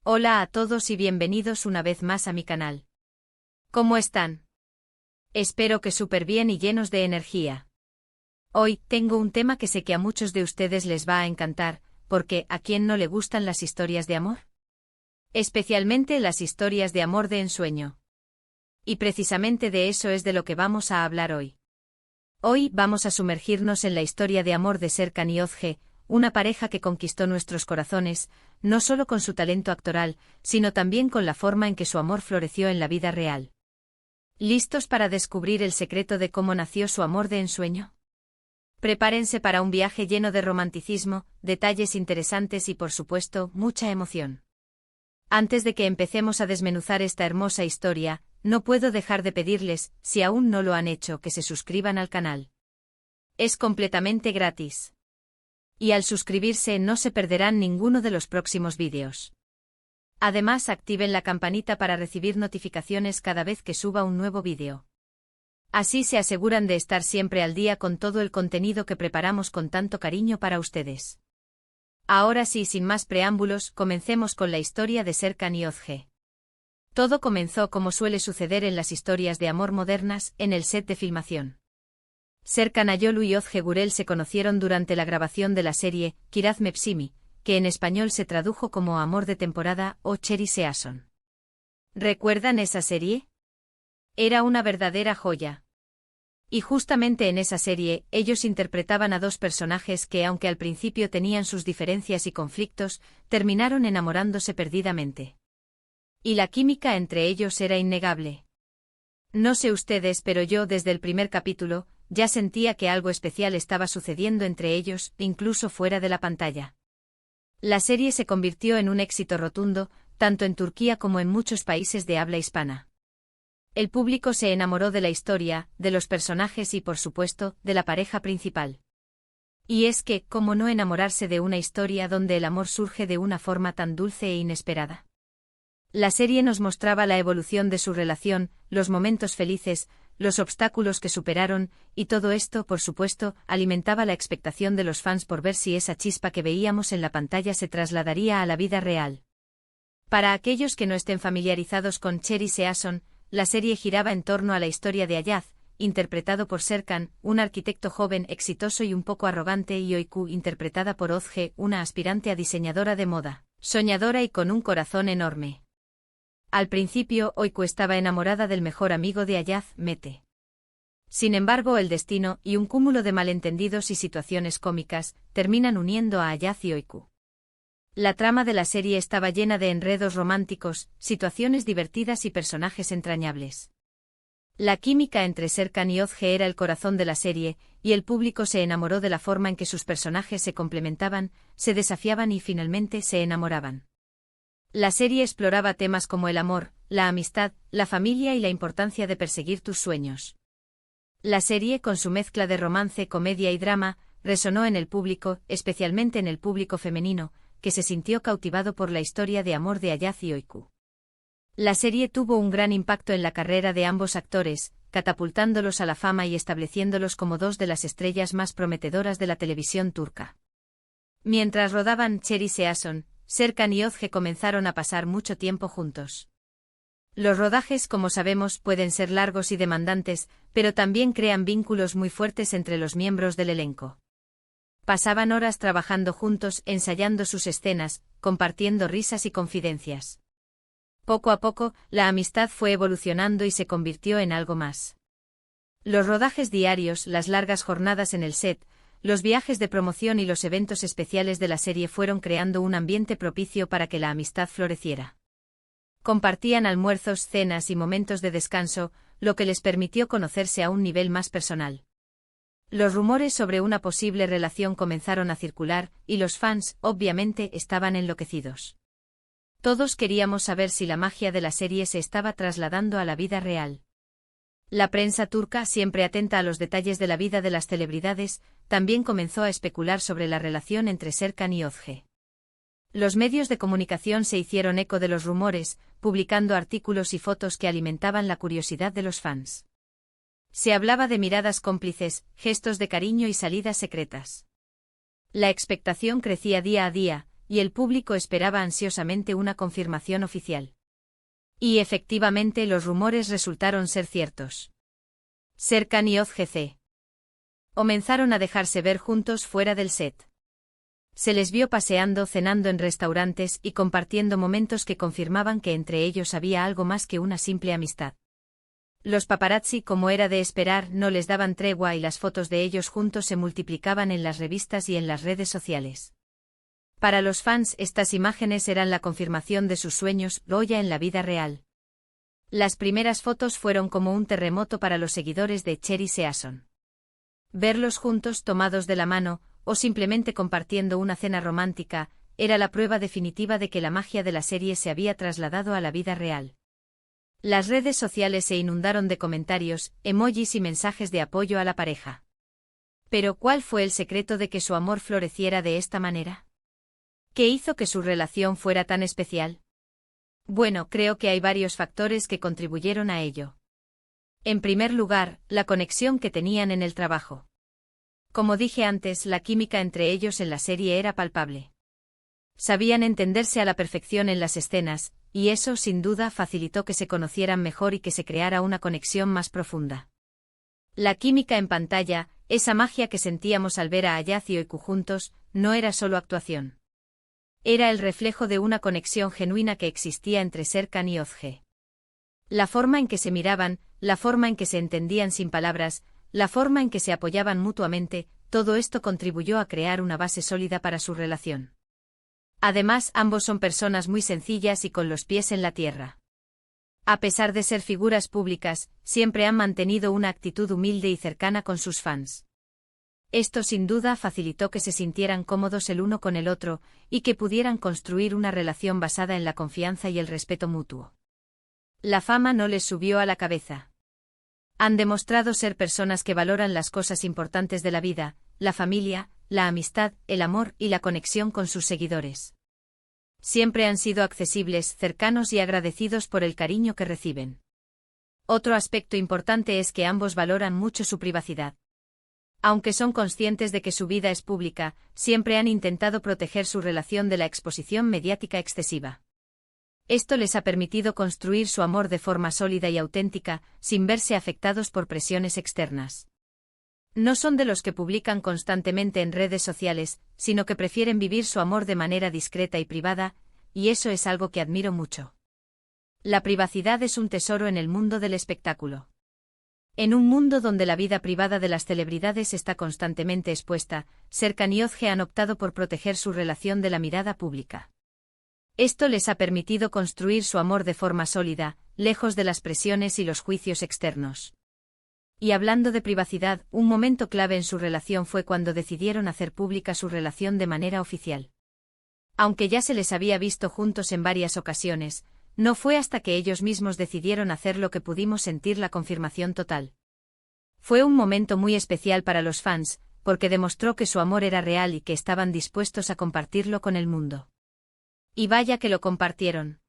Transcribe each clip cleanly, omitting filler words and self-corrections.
Hola a todos y bienvenidos una vez más a mi canal. ¿Cómo están? Espero que súper bien y llenos de energía. Hoy tengo un tema que sé que a muchos de ustedes les va a encantar, porque ¿a quién no le gustan las historias de amor? Especialmente las historias de amor de ensueño. Y precisamente de eso es de lo que vamos a hablar hoy. Hoy vamos a sumergirnos en la historia de amor de Serkan y Özge, una pareja que conquistó nuestros corazones, no solo con su talento actoral, sino también con la forma en que su amor floreció en la vida real. ¿Listos para descubrir el secreto de cómo nació su amor de ensueño? Prepárense para un viaje lleno de romanticismo, detalles interesantes y por supuesto, mucha emoción. Antes de que empecemos a desmenuzar esta hermosa historia, no puedo dejar de pedirles, si aún no lo han hecho, que se suscriban al canal. Es completamente gratis. Y al suscribirse no se perderán ninguno de los próximos vídeos. Además, activen la campanita para recibir notificaciones cada vez que suba un nuevo vídeo. Así se aseguran de estar siempre al día con todo el contenido que preparamos con tanto cariño para ustedes. Ahora sí, sin más preámbulos, comencemos con la historia de Serkan y Özge. Todo comenzó como suele suceder en las historias de amor modernas, en el set de filmación. Serkan Ayolu y Özge Gürel se conocieron durante la grabación de la serie Kiraz Mevsimi, que en español se tradujo como Amor de temporada o Cherry Season. ¿Recuerdan esa serie? Era una verdadera joya. Y justamente en esa serie, ellos interpretaban a dos personajes que, aunque al principio tenían sus diferencias y conflictos, terminaron enamorándose perdidamente. Y la química entre ellos era innegable. No sé ustedes, pero yo desde el primer capítulo, ya sentía que algo especial estaba sucediendo entre ellos, incluso fuera de la pantalla. La serie se convirtió en un éxito rotundo, tanto en Turquía como en muchos países de habla hispana. El público se enamoró de la historia, de los personajes y, por supuesto, de la pareja principal. Y es que, ¿cómo no enamorarse de una historia donde el amor surge de una forma tan dulce e inesperada? La serie nos mostraba la evolución de su relación, los momentos felices, los obstáculos que superaron, y todo esto, por supuesto, alimentaba la expectación de los fans por ver si esa chispa que veíamos en la pantalla se trasladaría a la vida real. Para aquellos que no estén familiarizados con Cherry Season, la serie giraba en torno a la historia de Ayaz, interpretado por Serkan, un arquitecto joven, exitoso y un poco arrogante, y Öykü, interpretada por Özge, una aspirante a diseñadora de moda, soñadora y con un corazón enorme. Al principio, Öykü estaba enamorada del mejor amigo de Ayaz, Mete. Sin embargo, el destino, y un cúmulo de malentendidos y situaciones cómicas, terminan uniendo a Ayaz y Öykü. La trama de la serie estaba llena de enredos románticos, situaciones divertidas y personajes entrañables. La química entre Serkan y Özge era el corazón de la serie, y el público se enamoró de la forma en que sus personajes se complementaban, se desafiaban y finalmente se enamoraban. La serie exploraba temas como el amor, la amistad, la familia y la importancia de perseguir tus sueños. La serie, con su mezcla de romance, comedia y drama, resonó en el público, especialmente en el público femenino, que se sintió cautivado por la historia de amor de Ayaz y Öykü. La serie tuvo un gran impacto en la carrera de ambos actores, catapultándolos a la fama y estableciéndolos como dos de las estrellas más prometedoras de la televisión turca. Mientras rodaban Cherry Season, Serkan y Özge comenzaron a pasar mucho tiempo juntos. Los rodajes, como sabemos, pueden ser largos y demandantes, pero también crean vínculos muy fuertes entre los miembros del elenco. Pasaban horas trabajando juntos, ensayando sus escenas, compartiendo risas y confidencias. Poco a poco, la amistad fue evolucionando y se convirtió en algo más. Los rodajes diarios, las largas jornadas en el set, los viajes de promoción y los eventos especiales de la serie fueron creando un ambiente propicio para que la amistad floreciera. Compartían almuerzos, cenas y momentos de descanso, lo que les permitió conocerse a un nivel más personal. Los rumores sobre una posible relación comenzaron a circular, y los fans, obviamente, estaban enloquecidos. Todos queríamos saber si la magia de la serie se estaba trasladando a la vida real. La prensa turca, siempre atenta a los detalles de la vida de las celebridades, también comenzó a especular sobre la relación entre Serkan y Özge. Los medios de comunicación se hicieron eco de los rumores, publicando artículos y fotos que alimentaban la curiosidad de los fans. Se hablaba de miradas cómplices, gestos de cariño y salidas secretas. La expectación crecía día a día, y el público esperaba ansiosamente una confirmación oficial. Y efectivamente los rumores resultaron ser ciertos. Serkan y Ozge comenzaron a dejarse ver juntos fuera del set. Se les vio paseando, cenando en restaurantes y compartiendo momentos que confirmaban que entre ellos había algo más que una simple amistad. Los paparazzi, como era de esperar, no les daban tregua y las fotos de ellos juntos se multiplicaban en las revistas y en las redes sociales. Para los fans, estas imágenes eran la confirmación de sus sueños, Goya en la vida real. Las primeras fotos fueron como un terremoto para los seguidores de Cher y Season. Verlos juntos, tomados de la mano, o simplemente compartiendo una cena romántica, era la prueba definitiva de que la magia de la serie se había trasladado a la vida real. Las redes sociales se inundaron de comentarios, emojis y mensajes de apoyo a la pareja. Pero ¿cuál fue el secreto de que su amor floreciera de esta manera? ¿Qué hizo que su relación fuera tan especial? Bueno, creo que hay varios factores que contribuyeron a ello. En primer lugar, la conexión que tenían en el trabajo. Como dije antes, la química entre ellos en la serie era palpable. Sabían entenderse a la perfección en las escenas, y eso sin duda facilitó que se conocieran mejor y que se creara una conexión más profunda. La química en pantalla, esa magia que sentíamos al ver a Ayaz y Oiku juntos, no era solo actuación. Era el reflejo de una conexión genuina que existía entre Serkan y Ozge. La forma en que se miraban, la forma en que se entendían sin palabras, la forma en que se apoyaban mutuamente, todo esto contribuyó a crear una base sólida para su relación. Además, ambos son personas muy sencillas y con los pies en la tierra. A pesar de ser figuras públicas, siempre han mantenido una actitud humilde y cercana con sus fans. Esto sin duda facilitó que se sintieran cómodos el uno con el otro, y que pudieran construir una relación basada en la confianza y el respeto mutuo. La fama no les subió a la cabeza. Han demostrado ser personas que valoran las cosas importantes de la vida, la familia, la amistad, el amor y la conexión con sus seguidores. Siempre han sido accesibles, cercanos y agradecidos por el cariño que reciben. Otro aspecto importante es que ambos valoran mucho su privacidad. Aunque son conscientes de que su vida es pública, siempre han intentado proteger su relación de la exposición mediática excesiva. Esto les ha permitido construir su amor de forma sólida y auténtica, sin verse afectados por presiones externas. No son de los que publican constantemente en redes sociales, sino que prefieren vivir su amor de manera discreta y privada, y eso es algo que admiro mucho. La privacidad es un tesoro en el mundo del espectáculo. En un mundo donde la vida privada de las celebridades está constantemente expuesta, Serkan y Ozge han optado por proteger su relación de la mirada pública. Esto les ha permitido construir su amor de forma sólida, lejos de las presiones y los juicios externos. Y hablando de privacidad, un momento clave en su relación fue cuando decidieron hacer pública su relación de manera oficial. Aunque ya se les había visto juntos en varias ocasiones, no fue hasta que ellos mismos decidieron hacerlo que pudimos sentir la confirmación total. Fue un momento muy especial para los fans, porque demostró que su amor era real y que estaban dispuestos a compartirlo con el mundo. Y vaya que lo compartieron.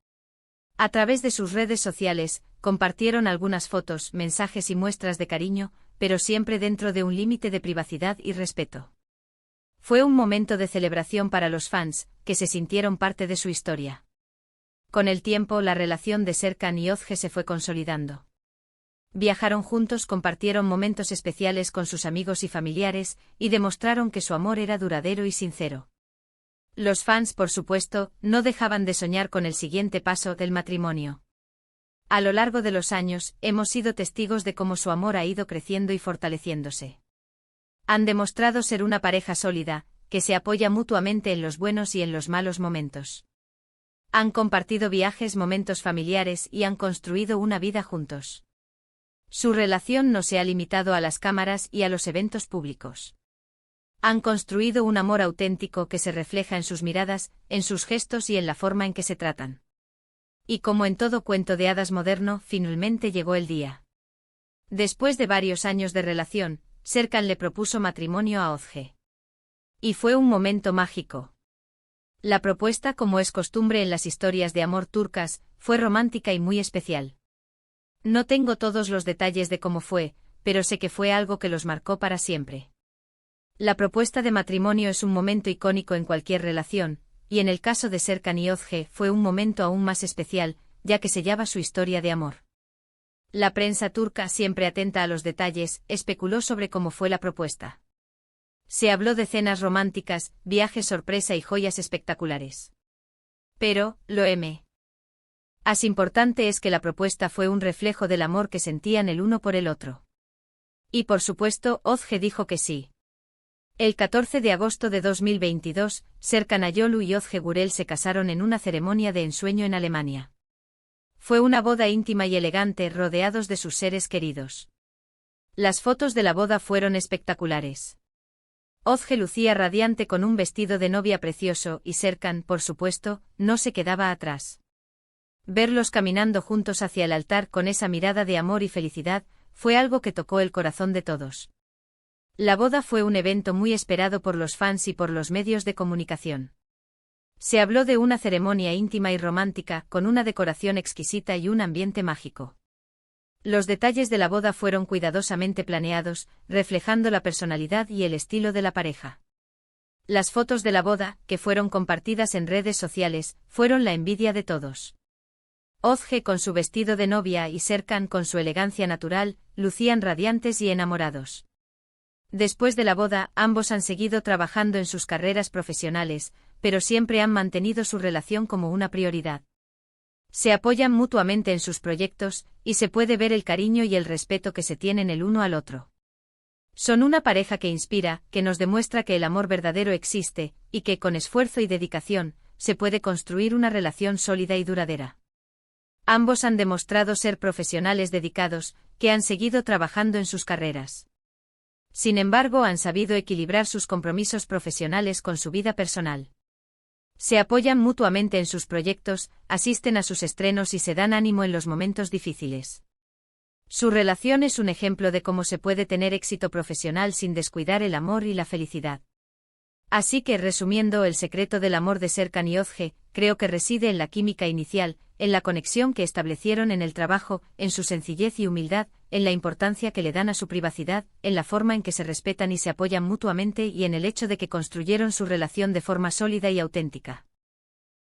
A través de sus redes sociales, compartieron algunas fotos, mensajes y muestras de cariño, pero siempre dentro de un límite de privacidad y respeto. Fue un momento de celebración para los fans, que se sintieron parte de su historia. Con el tiempo, la relación de Serkan y Ozge se fue consolidando. Viajaron juntos, compartieron momentos especiales con sus amigos y familiares, y demostraron que su amor era duradero y sincero. Los fans, por supuesto, no dejaban de soñar con el siguiente paso del matrimonio. A lo largo de los años, hemos sido testigos de cómo su amor ha ido creciendo y fortaleciéndose. Han demostrado ser una pareja sólida, que se apoya mutuamente en los buenos y en los malos momentos. Han compartido viajes, momentos familiares y han construido una vida juntos. Su relación no se ha limitado a las cámaras y a los eventos públicos. Han construido un amor auténtico que se refleja en sus miradas, en sus gestos y en la forma en que se tratan. Y como en todo cuento de hadas moderno, finalmente llegó el día. Después de varios años de relación, Serkan le propuso matrimonio a Ozge. Y fue un momento mágico. La propuesta, como es costumbre en las historias de amor turcas, fue romántica y muy especial. No tengo todos los detalles de cómo fue, pero sé que fue algo que los marcó para siempre. La propuesta de matrimonio es un momento icónico en cualquier relación, y en el caso de Serkan y Özge fue un momento aún más especial, ya que sellaba su historia de amor. La prensa turca, siempre atenta a los detalles, especuló sobre cómo fue la propuesta. Se habló de cenas románticas, viajes sorpresa y joyas espectaculares. Pero, lo más importante es que la propuesta fue un reflejo del amor que sentían el uno por el otro. Y por supuesto, Özge dijo que sí. El 14 de agosto de 2022, Serkan Ayolu y Özge Gürel se casaron en una ceremonia de ensueño en Alemania. Fue una boda íntima y elegante, rodeados de sus seres queridos. Las fotos de la boda fueron espectaculares. Özge lucía radiante con un vestido de novia precioso y Serkan, por supuesto, no se quedaba atrás. Verlos caminando juntos hacia el altar con esa mirada de amor y felicidad fue algo que tocó el corazón de todos. La boda fue un evento muy esperado por los fans y por los medios de comunicación. Se habló de una ceremonia íntima y romántica, con una decoración exquisita y un ambiente mágico. Los detalles de la boda fueron cuidadosamente planeados, reflejando la personalidad y el estilo de la pareja. Las fotos de la boda, que fueron compartidas en redes sociales, fueron la envidia de todos. Özge con su vestido de novia y Serkan con su elegancia natural, lucían radiantes y enamorados. Después de la boda, ambos han seguido trabajando en sus carreras profesionales, pero siempre han mantenido su relación como una prioridad. Se apoyan mutuamente en sus proyectos, y se puede ver el cariño y el respeto que se tienen el uno al otro. Son una pareja que inspira, que nos demuestra que el amor verdadero existe, y que con esfuerzo y dedicación, se puede construir una relación sólida y duradera. Ambos han demostrado ser profesionales dedicados, que han seguido trabajando en sus carreras. Sin embargo, han sabido equilibrar sus compromisos profesionales con su vida personal. Se apoyan mutuamente en sus proyectos, asisten a sus estrenos y se dan ánimo en los momentos difíciles. Su relación es un ejemplo de cómo se puede tener éxito profesional sin descuidar el amor y la felicidad. Así que, resumiendo, el secreto del amor de Serkan y Özge, creo que reside en la química inicial, en la conexión que establecieron en el trabajo, en su sencillez y humildad, en la importancia que le dan a su privacidad, en la forma en que se respetan y se apoyan mutuamente y en el hecho de que construyeron su relación de forma sólida y auténtica.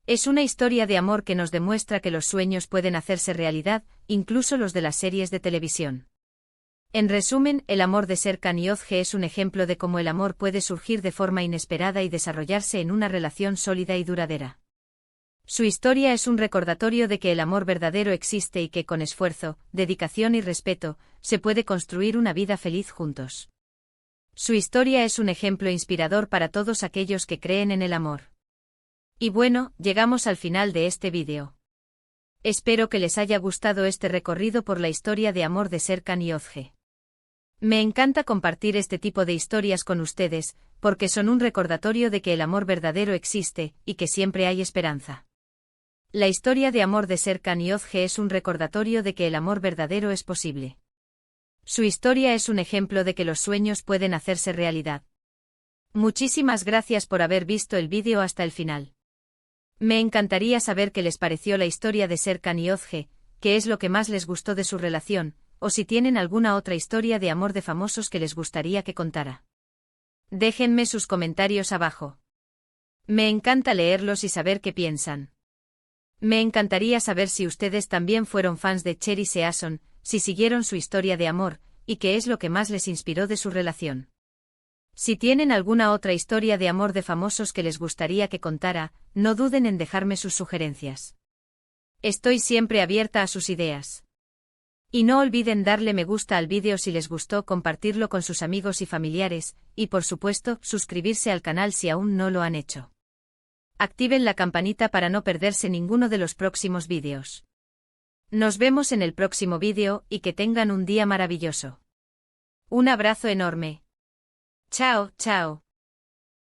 Es una historia de amor que nos demuestra que los sueños pueden hacerse realidad, incluso los de las series de televisión. En resumen, el amor de Serkan y Özge es un ejemplo de cómo el amor puede surgir de forma inesperada y desarrollarse en una relación sólida y duradera. Su historia es un recordatorio de que el amor verdadero existe y que con esfuerzo, dedicación y respeto, se puede construir una vida feliz juntos. Su historia es un ejemplo inspirador para todos aquellos que creen en el amor. Y bueno, llegamos al final de este vídeo. Espero que les haya gustado este recorrido por la historia de amor de Serkan y Özge. Me encanta compartir este tipo de historias con ustedes, porque son un recordatorio de que el amor verdadero existe, y que siempre hay esperanza. La historia de amor de Serkan y Özge es un recordatorio de que el amor verdadero es posible. Su historia es un ejemplo de que los sueños pueden hacerse realidad. Muchísimas gracias por haber visto el vídeo hasta el final. Me encantaría saber qué les pareció la historia de Serkan y Özge, qué es lo que más les gustó de su relación, o si tienen alguna otra historia de amor de famosos que les gustaría que contara. Déjenme sus comentarios abajo. Me encanta leerlos y saber qué piensan. Me encantaría saber si ustedes también fueron fans de Cherry Season, si siguieron su historia de amor, y qué es lo que más les inspiró de su relación. Si tienen alguna otra historia de amor de famosos que les gustaría que contara, no duden en dejarme sus sugerencias. Estoy siempre abierta a sus ideas. Y no olviden darle me gusta al vídeo si les gustó, compartirlo con sus amigos y familiares, y por supuesto, suscribirse al canal si aún no lo han hecho. Activen la campanita para no perderse ninguno de los próximos vídeos. Nos vemos en el próximo vídeo y que tengan un día maravilloso. Un abrazo enorme. Chao, chao.